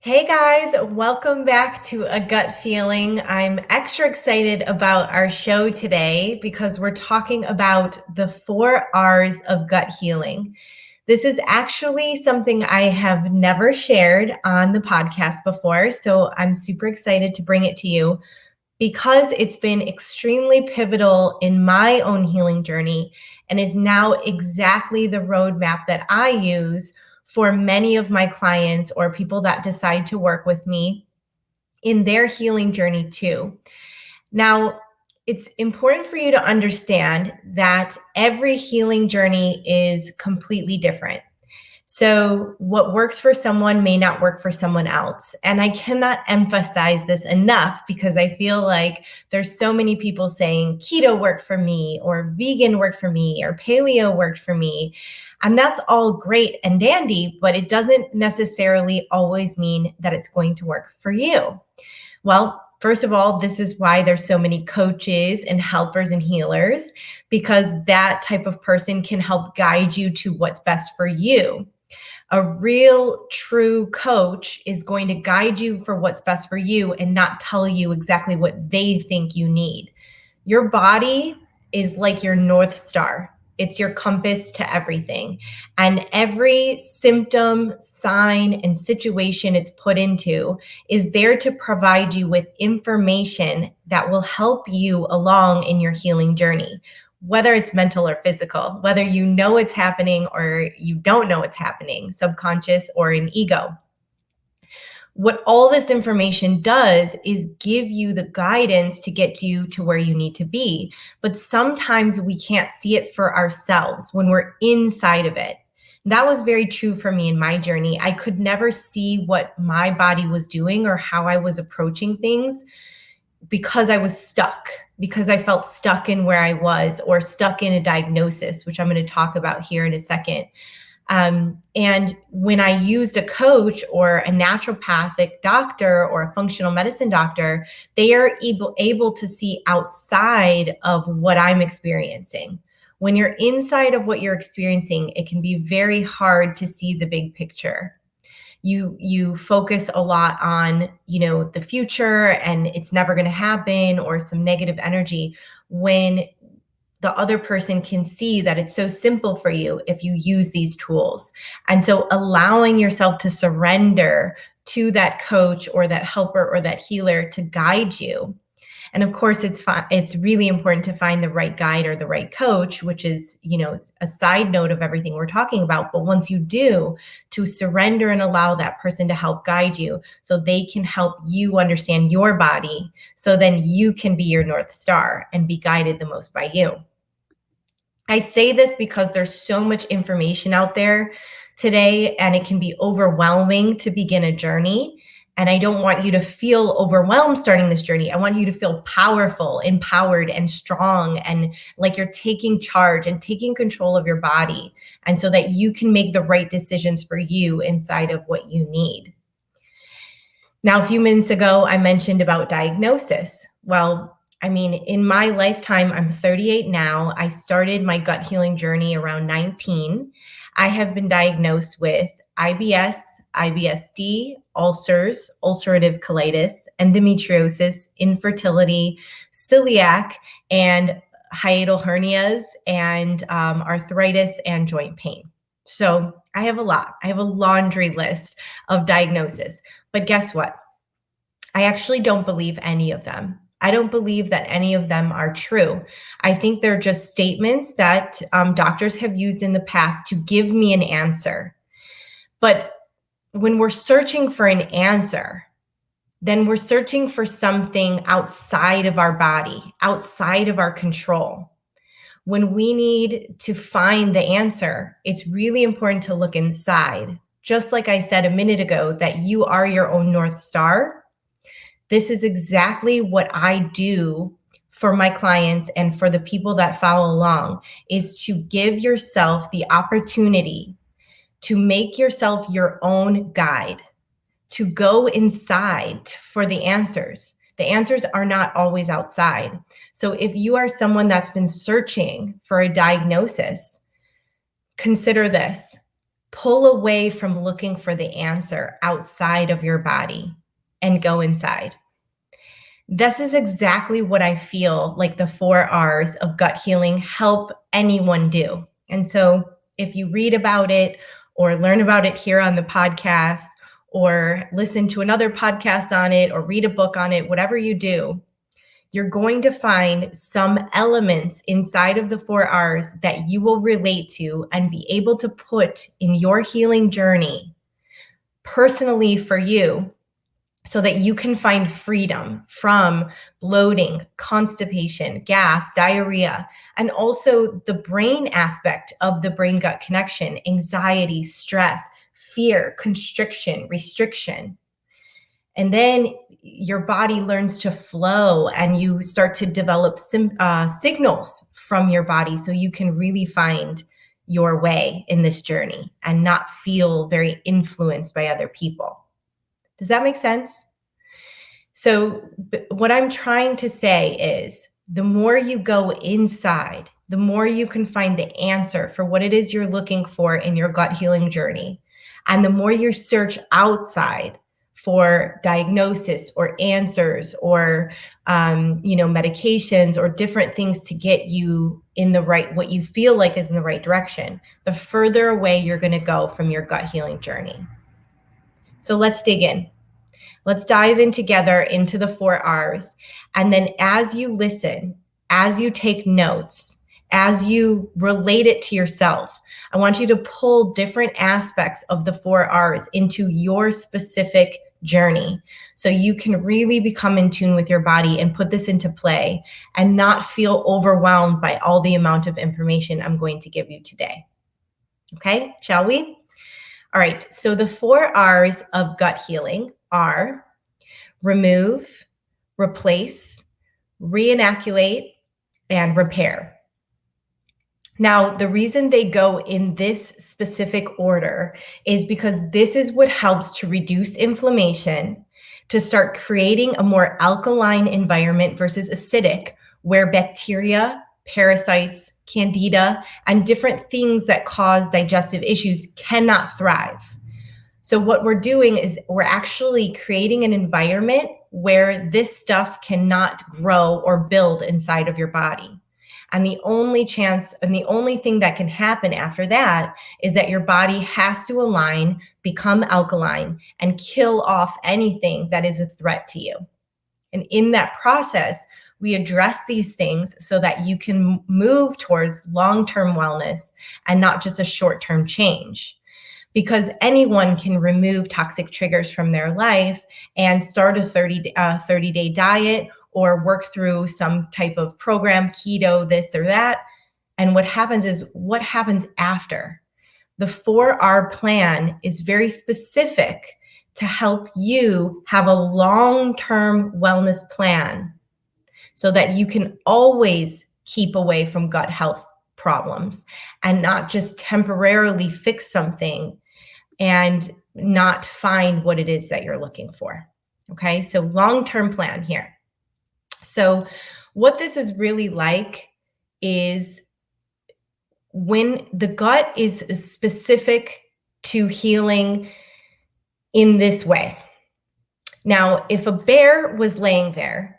Hey guys, welcome back to A Gut Feeling. I'm extra excited about our show today because we're talking about the 4 R's of gut healing. This is actually something I have never shared on the podcast before, so I'm super excited to bring it to you because it's been extremely pivotal in my own healing journey and is now exactly the roadmap that I use for many of my clients or people that decide to work with me in their healing journey too. Now, it's important for you to understand that every healing journey is completely different. So, what works for someone may not work for someone else. And I cannot emphasize this enough because I feel like there's so many people saying keto worked for me, or vegan worked for me, or paleo worked for me. And that's all great and dandy, but it doesn't necessarily always mean that it's going to work for you. Well, first of all, this is why there's so many coaches and helpers and healers, because that type of person can help guide you to what's best for you. A real true coach is going to guide you for what's best for you and not tell you exactly what they think you need. Your body is like your North Star. It's your compass to everything. And every symptom, sign, and situation it's put into is there to provide you with information that will help you along in your healing journey, whether it's mental or physical, whether you know it's happening or you don't know it's happening, subconscious or in ego. What all this information does is give you the guidance to get you to where you need to be. But sometimes we can't see it for ourselves when we're inside of it. That was very true for me in my journey. I could never see what my body was doing or how I was approaching things because I was stuck, because I felt stuck in where I was or stuck in a diagnosis, which I'm going to talk about here in a second. And when I used a coach or a naturopathic doctor or a functional medicine doctor, they are able to see outside of what I'm experiencing. When you're inside of what you're experiencing, it can be very hard to see the big picture. You focus a lot on, the future and it's never going to happen, or some negative energy, when the other person can see that it's so simple for you if you use these tools. And so allowing yourself to surrender to that coach or that helper or that healer to guide you. And of course, it's really important to find the right guide or the right coach, which is, a side note of everything we're talking about. But once you do, to surrender and allow that person to help guide you so they can help you understand your body, so then you can be your North Star and be guided the most by you. I say this because there's so much information out there today, and it can be overwhelming to begin a journey. And I don't want you to feel overwhelmed starting this journey. I want you to feel powerful, empowered, and strong, and like you're taking charge and taking control of your body. And so that you can make the right decisions for you inside of what you need. Now, a few minutes ago, I mentioned about diagnosis. Well, in my lifetime, I'm 38 now. I started my gut healing journey around 19. I have been diagnosed with IBS, IBSD, ulcers, ulcerative colitis, endometriosis, infertility, celiac, and hiatal hernias, and arthritis and joint pain. So I have a lot. I have a laundry list of diagnoses. But guess what? I actually don't believe any of them. I don't believe that any of them are true. I think they're just statements that doctors have used in the past to give me an answer. But when we're searching for an answer, then we're searching for something outside of our body, outside of our control. When we need to find the answer, it's really important to look inside. Just like I said a minute ago, that you are your own North Star. This is exactly what I do for my clients and for the people that follow along, is to give yourself the opportunity to make yourself your own guide, to go inside for the answers. The answers are not always outside. So if you are someone that's been searching for a diagnosis, consider this. Pull away from looking for the answer outside of your body and go inside. This is exactly what I feel like the 4 R's of gut healing help anyone do. And so if you read about it or learn about it here on the podcast or listen to another podcast on it or read a book on it, whatever you do, you're going to find some elements inside of the 4 R's that you will relate to and be able to put in your healing journey personally for you, so that you can find freedom from bloating, constipation, gas, diarrhea, and also the brain aspect of the brain gut connection, anxiety, stress, fear, constriction, restriction. And then your body learns to flow and you start to develop signals from your body so you can really find your way in this journey and not feel very influenced by other people. Does that make sense? So what I'm trying to say is the more you go inside, the more you can find the answer for what it is you're looking for in your gut healing journey. And the more you search outside for diagnosis or answers or medications or different things to get you in the right, what you feel like is in the right direction, the further away you're going to go from your gut healing journey. So let's dig in. Let's dive in together into the 4 R's. And then as you listen, as you take notes, as you relate it to yourself, I want you to pull different aspects of the 4 R's into your specific journey so you can really become in tune with your body and put this into play and not feel overwhelmed by all the amount of information I'm going to give you today. Okay, shall we? All right, so the 4 R's of gut healing are remove, replace, reinoculate, and repair. Now, the reason they go in this specific order is because this is what helps to reduce inflammation, to start creating a more alkaline environment versus acidic, where bacteria, parasites, candida, and different things that cause digestive issues cannot thrive. So what we're doing is we're actually creating an environment where this stuff cannot grow or build inside of your body. And the only chance and the only thing that can happen after that is that your body has to align, become alkaline, and kill off anything that is a threat to you. And in that process, we address these things so that you can move towards long-term wellness and not just a short-term change. Because anyone can remove toxic triggers from their life and start a 30-day diet or work through some type of program, keto, this or that. And what happens is what happens after. The 4R plan is very specific to help you have a long-term wellness plan so that you can always keep away from gut health problems and not just temporarily fix something and not find what it is that you're looking for. Okay, so long-term plan here. So what this is really like is when the gut is specific to healing in this way. Now, if a bear was laying there,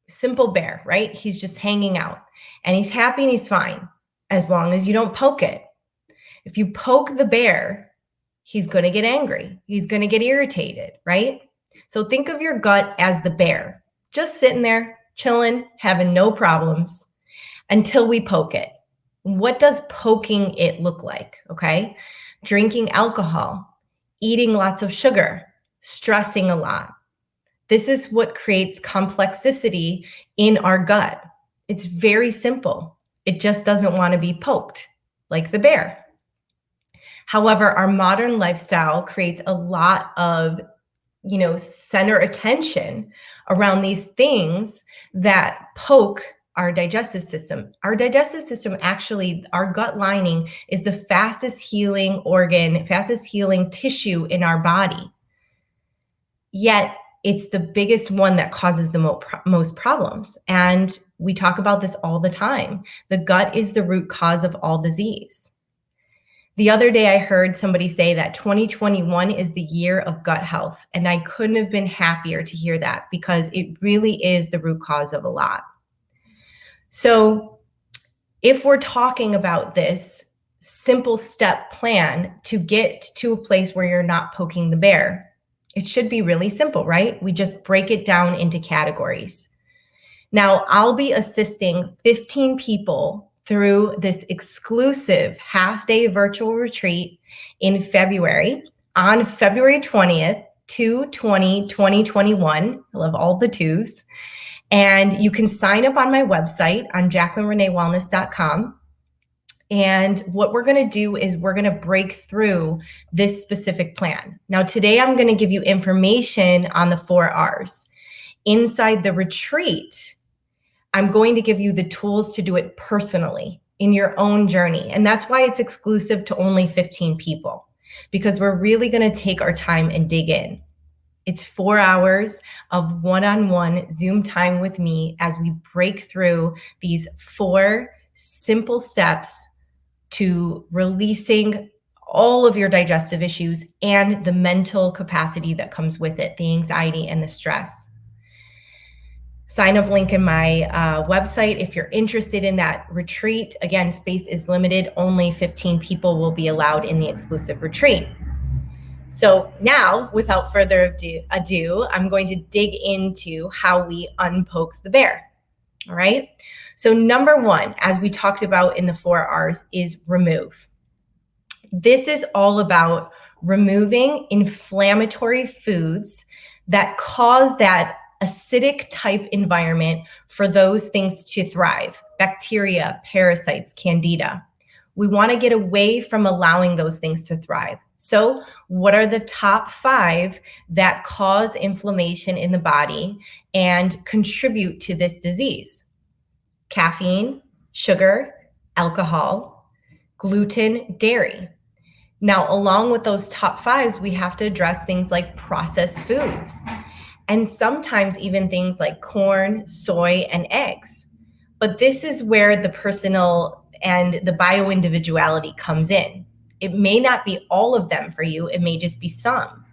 simple bear, right? He's just hanging out and he's happy and he's fine as long as you don't poke it. If you poke the bear, he's going to get angry. He's going to get irritated, right? So think of your gut as the bear, just sitting there, chilling, having no problems until we poke it. What does poking it look like? Okay. Drinking alcohol, eating lots of sugar, stressing a lot. This is what creates complexity in our gut. It's very simple. It just doesn't want to be poked like the bear. However, our modern lifestyle creates a lot of, center attention around these things that poke our digestive system. Our digestive system, actually, our gut lining is the fastest healing organ, fastest healing tissue in our body. Yet it's the biggest one that causes the most problems. And we talk about this all the time. The gut is the root cause of all disease. The other day, I heard somebody say that 2021 is the year of gut health. And I couldn't have been happier to hear that, because it really is the root cause of a lot. So if we're talking about this simple step plan to get to a place where you're not poking the bear, it should be really simple, right? We just break it down into categories. Now, I'll be assisting 15 people through this exclusive half-day virtual retreat in February, on February 20th, 2021. I love all the twos. And you can sign up on my website on jaclynreneewellness.com. And what we're going to do is we're going to break through this specific plan. Now, today I'm going to give you information on the 4 R's. Inside the retreat, I'm going to give you the tools to do it personally in your own journey. And that's why it's exclusive to only 15 people, because we're really going to take our time and dig in. It's 4 hours of one-on-one Zoom time with me as we break through these 4 simple steps to releasing all of your digestive issues and the mental capacity that comes with it, the anxiety and the stress. Sign up link in my website if you're interested in that retreat. Again, space is limited. Only 15 people will be allowed in the exclusive retreat. So now, without further ado, I'm going to dig into how we unpoke the bear. All right. So number 1, as we talked about in the 4 R's, is remove. This is all about removing inflammatory foods that cause that acidic type environment for those things to thrive. Bacteria, parasites, candida. We want to get away from allowing those things to thrive. So what are the top 5 that cause inflammation in the body and contribute to this disease? Caffeine, sugar, alcohol, gluten, dairy. Now, along with those top 5s, we have to address things like processed foods, and sometimes even things like corn, soy, and eggs. But this is where the personal and the bio-individuality comes in. It may not be all of them for you. It may just be some.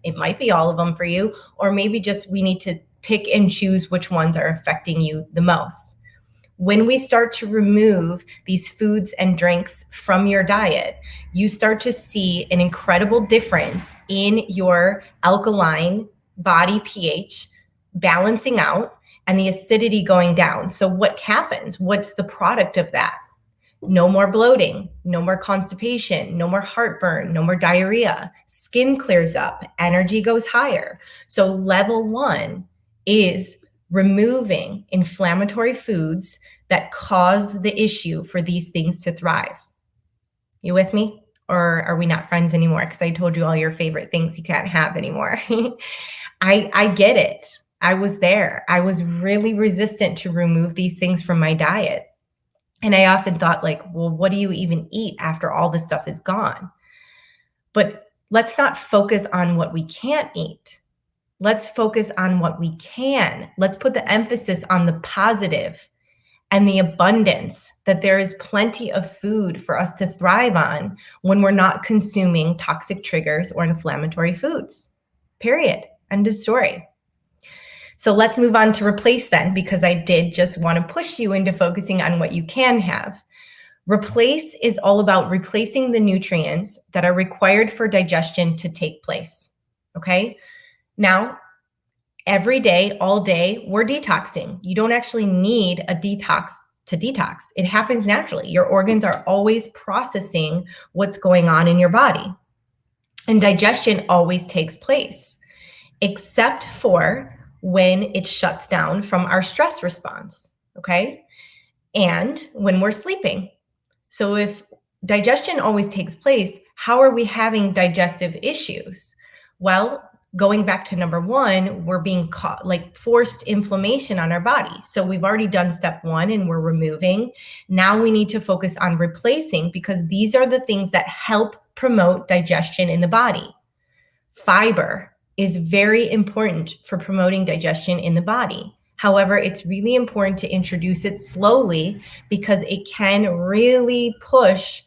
It might be all of them for you, or maybe just we need to pick and choose which ones are affecting you the most. When we start to remove these foods and drinks from your diet, you start to see an incredible difference in your alkaline body pH balancing out and the acidity going down. So what happens? What's the product of that? No more bloating, no more constipation, no more heartburn, no more diarrhea. Skin clears up, energy goes higher. So level 1 is removing inflammatory foods that cause the issue for these things to thrive. You with me? Or are we not friends anymore? Because I told you all your favorite things you can't have anymore. I get it. I was there. I was really resistant to remove these things from my diet. And I often thought like, well, what do you even eat after all this stuff is gone? But let's not focus on what we can't eat. Let's focus on what we can. Let's put the emphasis on the positive and the abundance, that there is plenty of food for us to thrive on when we're not consuming toxic triggers or inflammatory foods. Period. End of story. So let's move on to replace then, because I did just want to push you into focusing on what you can have. Replace is all about replacing the nutrients that are required for digestion to take place. Okay. Now, every day, all day, we're detoxing. You don't actually need a detox to detox. It happens naturally. Your organs are always processing what's going on in your body. And digestion always takes place, except for when it shuts down from our stress response, okay? And when we're sleeping. So if digestion always takes place, how are we having digestive issues? Well, going back to number 1, we're being caught, like forced inflammation on our body. So we've already done step 1 and we're removing. Now we need to focus on replacing, because these are the things that help promote digestion in the body. Fiber is very important for promoting digestion in the body. However, it's really important to introduce it slowly, because it can really push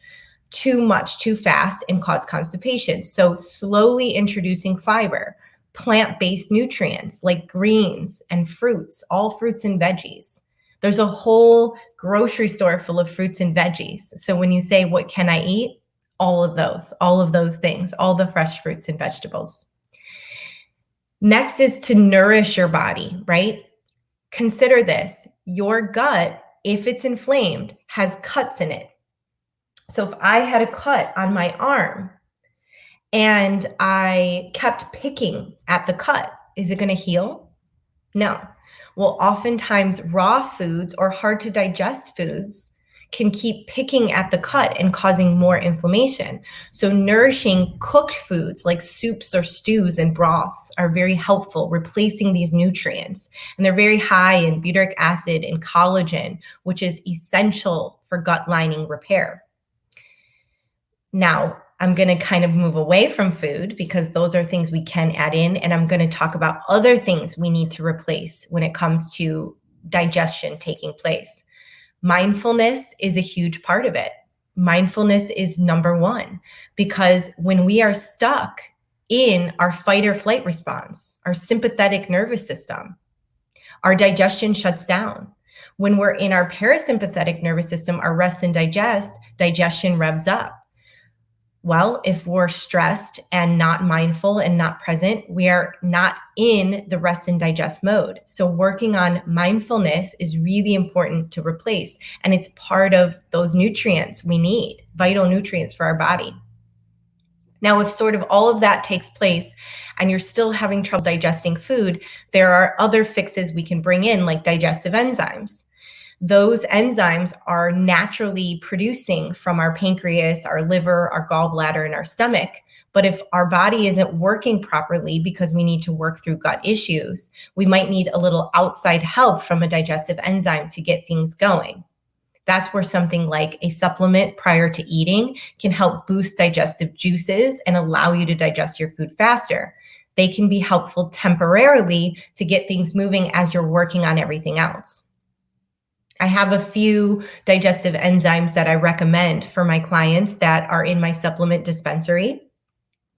too much too fast and cause constipation. So slowly introducing fiber, plant-based nutrients like greens and fruits, all fruits and veggies. There's a whole grocery store full of fruits and veggies. So when you say, what can I eat? All of those things, all the fresh fruits and vegetables. Next is to nourish your body, right? Consider this. Your gut, if it's inflamed, has cuts in it. So if I had a cut on my arm and I kept picking at the cut, is it going to heal? No. Well, oftentimes raw foods or hard to digest foods can keep picking at the cut and causing more inflammation. So nourishing cooked foods like soups or stews and broths are very helpful, replacing these nutrients. And they're very high in butyric acid and collagen, which is essential for gut lining repair. Now, I'm going to kind of move away from food because those are things we can add in. And I'm going to talk about other things we need to replace when it comes to digestion taking place. Mindfulness is a huge part of it. Mindfulness is number one, because when we are stuck in our fight or flight response, our sympathetic nervous system, our digestion shuts down. When we're in our parasympathetic nervous system, our rest and digestion revs up. Well, if we're stressed and not mindful and not present, we are not in the rest and digest mode. So working on mindfulness is really important to replace. And it's part of those nutrients we need, vital nutrients for our body. Now, if sort of all of that takes place and you're still having trouble digesting food, there are other fixes we can bring in, like digestive enzymes. Those enzymes are naturally producing from our pancreas, our liver, our gallbladder, and our stomach. But if our body isn't working properly because we need to work through gut issues, we might need a little outside help from a digestive enzyme to get things going. That's where something like a supplement prior to eating can help boost digestive juices and allow you to digest your food faster. They can be helpful temporarily to get things moving as you're working on everything else. I have a few digestive enzymes that I recommend for my clients that are in my supplement dispensary.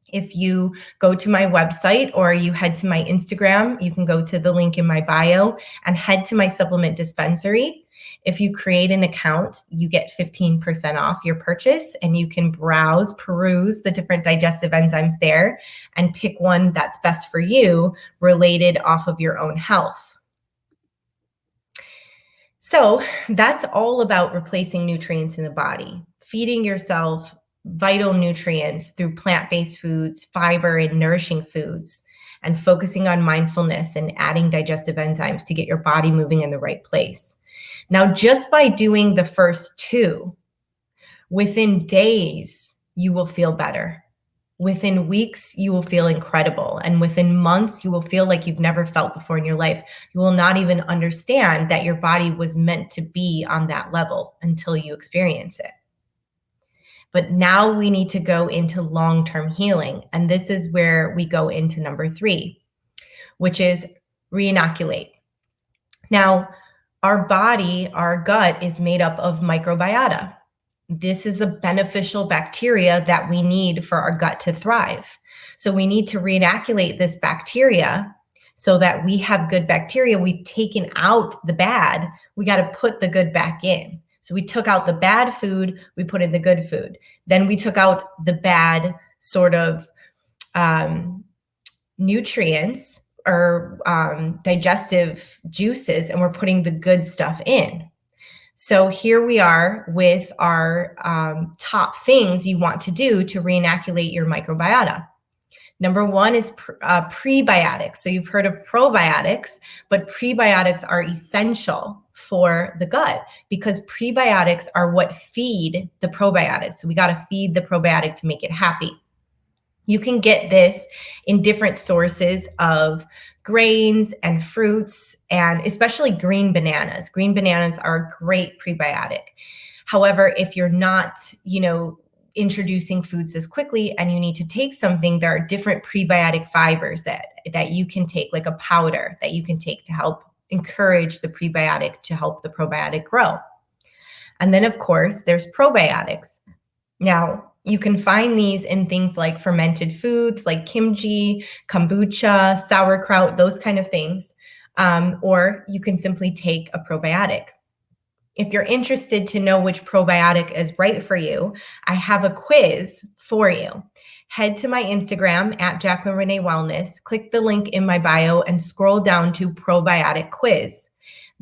If you go to my website or you head to my Instagram, you can go to the link in my bio and head to my supplement dispensary. If you create an account, you get 15% off your purchase, and you can peruse the different digestive enzymes there and pick one that's best for you related off of your own health. So that's all about replacing nutrients in the body, feeding yourself vital nutrients through plant-based foods, fiber, and nourishing foods, and focusing on mindfulness and adding digestive enzymes to get your body moving in the right place. Now, just by doing the first two, within days, you will feel better. Within weeks, you will feel incredible. And within months, you will feel like you've never felt before in your life. You will not even understand that your body was meant to be on that level until you experience it. But now we need to go into long-term healing. And this is where we go into number 3, which is reinoculate. Now, our body, our gut is made up of microbiota. This is a beneficial bacteria that we need for our gut to thrive. So we need to reinoculate this bacteria so that we have good bacteria. We've taken out the bad. We got to put the good back in. So we took out the bad food, we put in the good food. Then we took out the bad sort of nutrients or digestive juices, and we're putting the good stuff in. So here we are with our top things you want to do to reinoculate your microbiota. Number 1 is prebiotics. So you've heard of probiotics, but prebiotics are essential for the gut because prebiotics are what feed the probiotics. So we got to feed the probiotic to make it happy. You can get this in different sources of grains and fruits, and especially green bananas. Green bananas are a great prebiotic. However, if you're not, introducing foods this quickly and you need to take something, there are different prebiotic fibers that you can take, like a powder that you can take to help encourage the prebiotic to help the probiotic grow. And then, of course, there's probiotics. Now, you can find these in things like fermented foods like kimchi, kombucha, sauerkraut, those kind of things. Or you can simply take a probiotic. If you're interested to know which probiotic is right for you, I have a quiz for you. Head to my Instagram at Jaclyn Renee Wellness, click the link in my bio, and scroll down to probiotic quiz.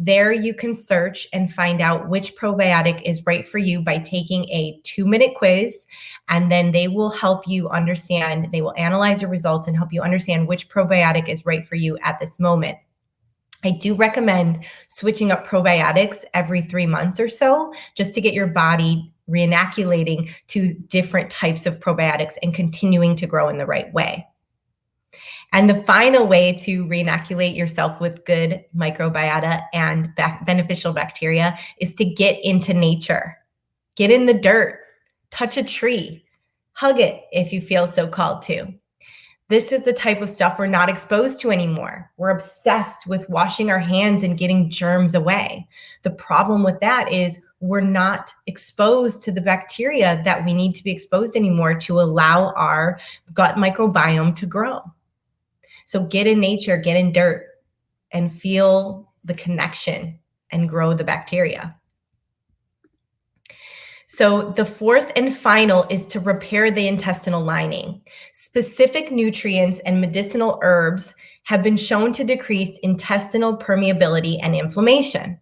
There you can search and find out which probiotic is right for you by taking a 2-minute quiz, and then they will help you understand, they will analyze your results and help you understand which probiotic is right for you at this moment. I do recommend switching up probiotics every 3 months or so, just to get your body reinoculating to different types of probiotics and continuing to grow in the right way. And the final way to reinoculate yourself with good microbiota and beneficial bacteria is to get into nature. Get in the dirt, touch a tree, hug it if you feel so called to. This is the type of stuff we're not exposed to anymore. We're obsessed with washing our hands and getting germs away. The problem with that is we're not exposed to the bacteria that we need to be exposed anymore to allow our gut microbiome to grow. So get in nature, get in dirt, and feel the connection and grow the bacteria. So the fourth and final is to repair the intestinal lining. Specific nutrients and medicinal herbs have been shown to decrease intestinal permeability and inflammation.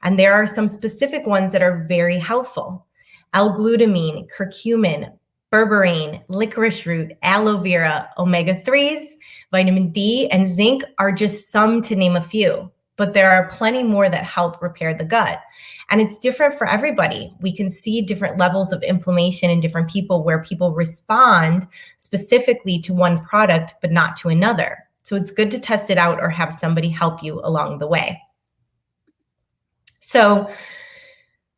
And there are some specific ones that are very helpful. L-glutamine, curcumin, berberine, licorice root, aloe vera, omega-3s, vitamin D, and zinc are just some to name a few, but there are plenty more that help repair the gut. And it's different for everybody. We can see different levels of inflammation in different people where people respond specifically to one product, but not to another. So it's good to test it out or have somebody help you along the way. So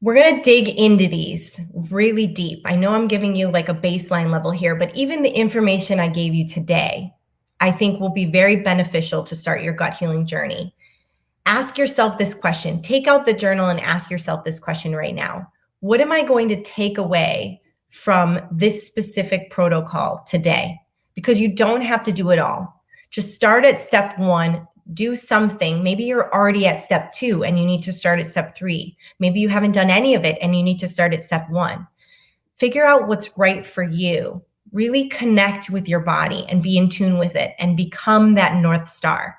we're going to dig into these really deep. I know I'm giving you like a baseline level here, but even the information I gave you today, I think will be very beneficial to start your gut healing journey. Ask yourself this question. Take out the journal and ask yourself this question right now. What am I going to take away from this specific protocol today? Because you don't have to do it all. Just start at step 1, do something. Maybe you're already at step 2 and you need to start at step 3. Maybe you haven't done any of it and you need to start at step 1. Figure out what's right for you. Really connect with your body and be in tune with it and become that North Star.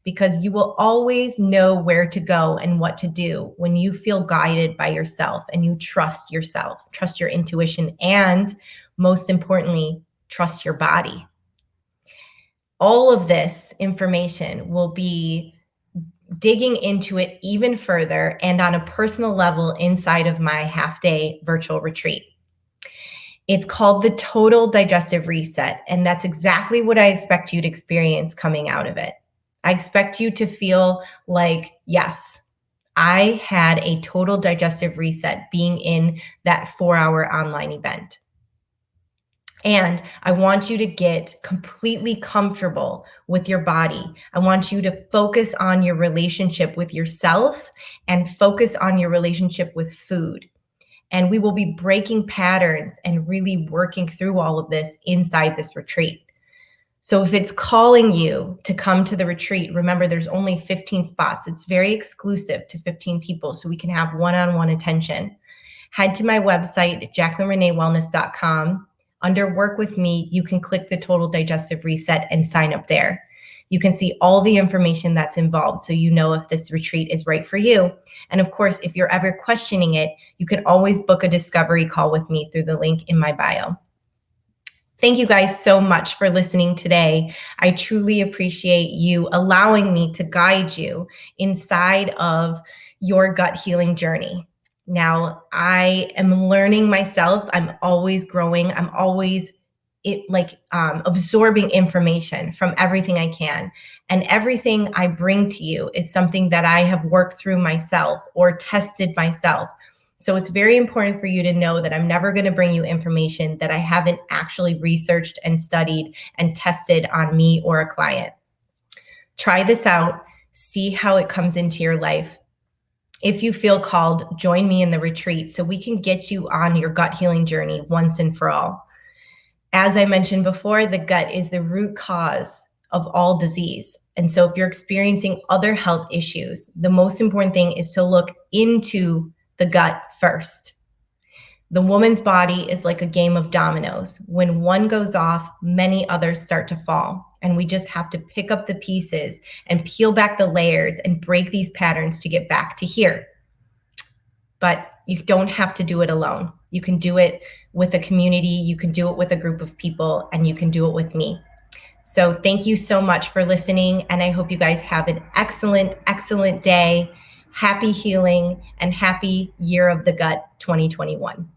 Because you will always know where to go and what to do when you feel guided by yourself and you trust yourself, trust your intuition, and most importantly, trust your body. All of this information will be digging into it even further and on a personal level inside of my half-day virtual retreat. It's called the Total Digestive Reset, and that's exactly what I expect you to experience coming out of it. I expect you to feel like, yes, I had a total digestive reset being in that 4-hour online event. And I want you to get completely comfortable with your body. I want you to focus on your relationship with yourself and focus on your relationship with food. And we will be breaking patterns and really working through all of this inside this retreat. So if it's calling you to come to the retreat, remember there's only 15 spots. It's very exclusive to 15 people, so we can have one-on-one attention. Head to my website, jaclynreneewellness.com. Under Work With Me, you can click the Total Digestive Reset and sign up there. You can see all the information that's involved so you know if this retreat is right for you. And of course, if you're ever questioning it, you can always book a discovery call with me through the link in my bio. Thank you guys so much for listening today. I truly appreciate you allowing me to guide you inside of your gut healing journey. Now, I am learning myself. I'm always growing. I'm always absorbing information from everything I can. And everything I bring to you is something that I have worked through myself or tested myself. So it's very important for you to know that I'm never going to bring you information that I haven't actually researched and studied and tested on me or a client. Try this out, see how it comes into your life. If you feel called, join me in the retreat so we can get you on your gut healing journey once and for all. As I mentioned before, the gut is the root cause of all disease. And so if you're experiencing other health issues, the most important thing is to look into the gut first. The woman's body is like a game of dominoes. When one goes off, many others start to fall. And we just have to pick up the pieces and peel back the layers and break these patterns to get back to here. But you don't have to do it alone. You can do it with a community, you can do it with a group of people, and you can do it with me. So thank you so much for listening, and I hope you guys have an excellent, excellent day. Happy healing and happy Year of the Gut 2021.